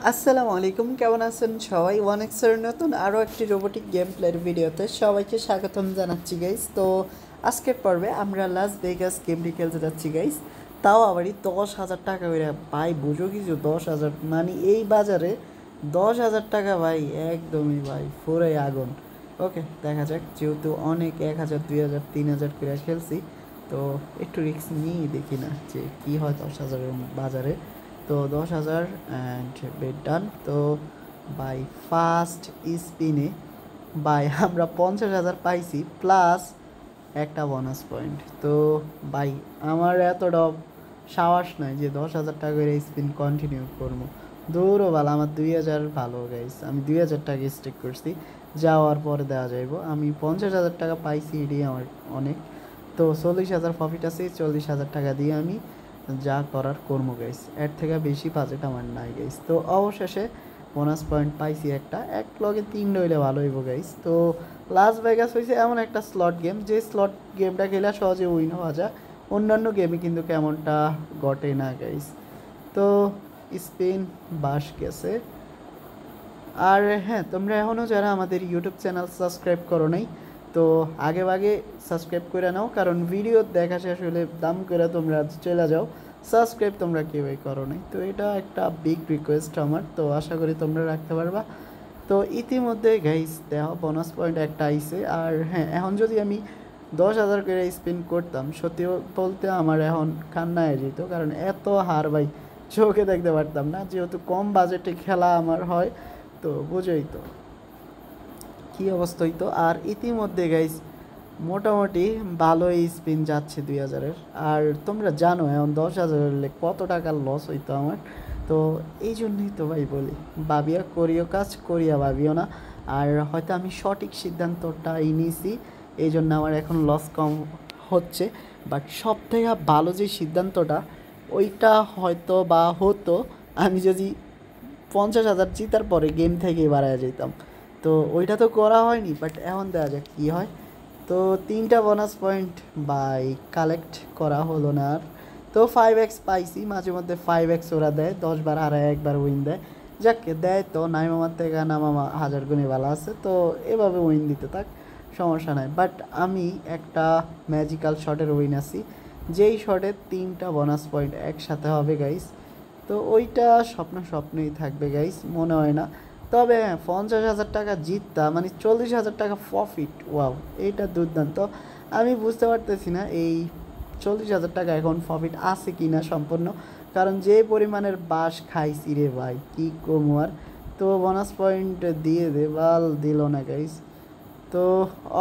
আসসালামু আলাইকুম, কেমন আছেন সবাই? ওয়ানেক্সের নতুন আরও একটি রোবোটিক গেম প্লের ভিডিওতে সবাইকে স্বাগতম জানাচ্ছি গাইস। তো আজকের পর্বে আমরা লাস ভেগাস গেমটি খেলতে যাচ্ছি গাইস, তাও আবারই 10,000 টাকা করে। ভাই বুঝো কিছু, 10,000 মানে এই বাজারে 10,000 টাকা ভাই একদমই ভাই পুরাই আগুন। ওকে দেখা যাক, যেহেতু অনেক 1,000 2,000 3,000 করে খেলছি, তো একটু রিস্ক নিয়েই দেখি না যে কী হয় 10,000-এর বাজারে। তো 10,000 অ্যান্ড বেট ডান। তো বাই ফার্স্ট স্পিনে বাই আমরা 50,000 পাইছি প্লাস একটা বোনাস পয়েন্ট। তো বাই আমার এতটা সাহস নাই যে 10,000 টাকা করে স্পিন কন্টিনিউ করবো। দৌড়ও ভালো, আমার 2,000 ভালো গাইস, আমি 2,000 টাকা স্টেক করছি, যাওয়ার পরে দেওয়া যাইব। আমি 50,000 টাকা পাইছি, এটাই আমার অনেক। তো 40,000 প্রফিট আছে, 40,000 টাকা দিয়ে আমি যা করার কর্ম গাইস, এর থেকে বেশি বাজেট আমার নাই গাইস। তো অবশেষে বোনাস পয়েন্ট পাইছি একটা, এক লগে 3 রইলে ভালো হইব গাইস। তো লাস ভেগাস হয়েছে এমন একটা স্লট গেম, যে স্লট গেমটা খেলে সহজে উইন হওয়া যায়, অন্যান্য গেমে কিন্তু কেমনটা ঘটে না গাইস। তো স্পেন বাস গেছে। আর হ্যাঁ, তোমরা এখনও যারা আমাদের ইউটিউব চ্যানেল সাবস্ক্রাইব করো নাই, তো আগে আগে সাবস্ক্রাইব করে নাও, কারণ ভিডিও দেখা শেষ হলে দাম করে তোমরা চলে যাও। সাবস্ক্রাইব তোমরা কেউই করো নাই, তো এটা একটা বিগ রিকোয়েস্ট আমার, তো আশা করি তোমরা রাখতে পারবা। তো ইতিমধ্যে গাইস দেখো বোনাস পয়েন্ট একটা আইছে। আর হ্যাঁ, এখন যদি আমি 10,000 করে স্পিন করতাম, সত্যি বলতে আমার এখন কান্না হয়ে যেত, কারণ এত হার ভাই চোখে দেখতে পারতাম না, যেহেতু কম বাজেটে খেলা আমার হয়, তো বুঝোই তো কী অবস্থা হইতো। আর ইতিমধ্যে গাইস মোটামুটি ভালোই স্পিন যাচ্ছে 2,000-এর। আর তোমরা জানো এখন 10,000 কত টাকার লস হইতো আমার। তো এই জন্যই তো ভাই বলি, ভাবিয়া করিও কাজ, করিয়া ভাবিও না। আর হয়তো আমি সঠিক সিদ্ধান্তটাই নিয়েছি, এই জন্য আমার এখন লস কম হচ্ছে। বাট সব থেকে ভালো যে সিদ্ধান্তটা, ওইটা হয়তো বা হতো আমি যদি 50,000 জিতার পরে গেম থেকে বাড়ায় যেতাম। তো ওইটা তো করা হয়নি, বাট এখন দেখা যাক কী হয়। তো 3টা বোনাস পয়েন্ট বাই কালেক্ট করা হলো না আর। তো 5x পাইছি, মাঝে মধ্যে 5x ওরা দেয়, 10 বার হারায় একবার উইন দেয়। যাকে দেয় তো নাই মামার থেকে না মামা 1,000 গুণে ভালো আছে, তো এভাবে উইন দিতে থাক, সমস্যা নাই। বাট আমি একটা ম্যাজিক্যাল শটের উইন আছি, যেই শটে 3টা বোনাস পয়েন্ট একসাথে হবে গাইস। তো ওইটা স্বপ্নই থাকবে গাইস, মনে হয় না। তবে 50,000 টাকা জিততা মানে 40,000 টাকা প্রফিট, ওয়াও এইটা দুর্দান্ত। আমি বুঝতে পারতেছি না এই 40,000 টাকা এখন প্রফিট আছে কি না সম্পূর্ণ, কারণ যে পরিমাণের বাস খাইছি রে ভাই, কী কমু আর। তো বোনাস পয়েন্ট দিয়ে দে, বাল দিল না গাইস। তো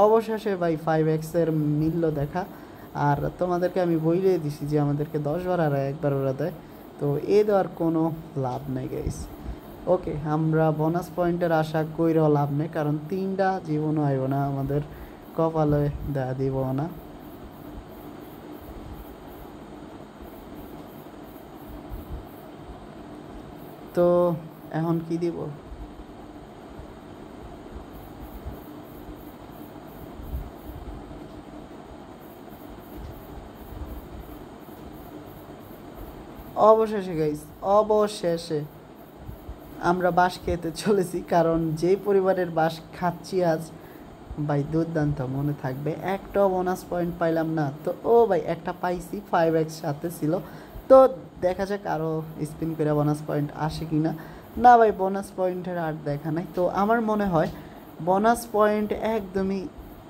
অবশেষে ভাই 5x-এর মূল্য দেখা। আর তোমাদেরকে আমি বইলেই দিছি যে আমাদেরকে 10 বার আর একবার ওরা দেয়, তো এ দেওয়ার কোনো লাভ নেই গাইস। ওকে, আমরা বোনাস পয়েন্টের আশা কইরেও লাভ নেই, কারণ 3টা জীবনও আইব না আমাদের কপালে, দেয়া দিব না। তো এখন কি দিব? অবশেষে গাইস, অবশেষে আমরা বাঁশ খেতে চলেছি, কারণ যে পরিবারের বাঁশ খাচ্ছি আজ ভাই দুর্দান্ত, মনে থাকবে। একটাও বোনাস পয়েন্ট পাইলাম না, তো ও ভাই একটা পাইছি, 5x সাথে ছিল। তো দেখা যাক আরও স্পিন করে বোনাস পয়েন্ট আসে কি না। না ভাই, বোনাস পয়েন্টের আর দেখা নাই। তো আমার মনে হয় বোনাস পয়েন্ট একদমই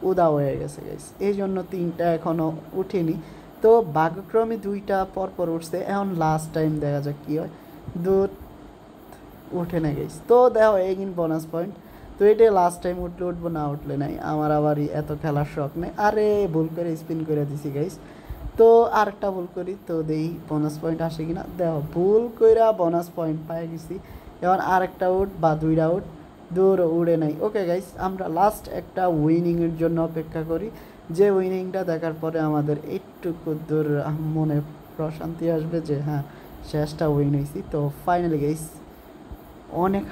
উদাও হয়ে গেছে গাইস, এই জন্য 3টা এখনও উঠেনি। তো ভাগ্যক্রমে 2টা পরপর উঠছে, এখন লাস্ট টাইম দেখা যাক কী হয়। উঠে না গাইস, তো দেখো এগিন বোনাস পয়েন্ট। তো এটাই লাস্ট টাইম, উঠলে উঠবো, না উঠলে নাই, আমার আবারই এত খেলার শখ নেই। আরে ভুল করে স্পিন করে দিছি গাইস। তো আরেকটা ভুল করি, তো দেই বোনাস পয়েন্ট আসে কিনা। দেখো ভুল কইরা বোনাস পয়েন্ট পাই গেছি, এখন আরেকটা উঠ বা 2টা উঠ, দূর উড়ে নাই। ওকে গাইস, আমরা লাস্ট একটা উইনিংয়ের জন্য অপেক্ষা করি, যে উইনিংটা দেখার পরে আমাদের একটু দূর মনে প্রশান্তি আসবে যে হ্যাঁ শেষটা উইন হয়েছি। তো ফাইনালি গাইস অনেক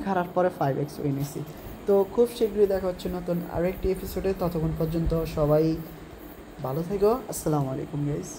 হারার পরে 5x উইন হয়েছি। তো খুব শীঘ্রই দেখা হচ্ছে নতুন আরেকটি এপিসোডে, ততক্ষণ পর্যন্ত সবাই ভালো থেকো। আসসালামু আলাইকুম গাইস।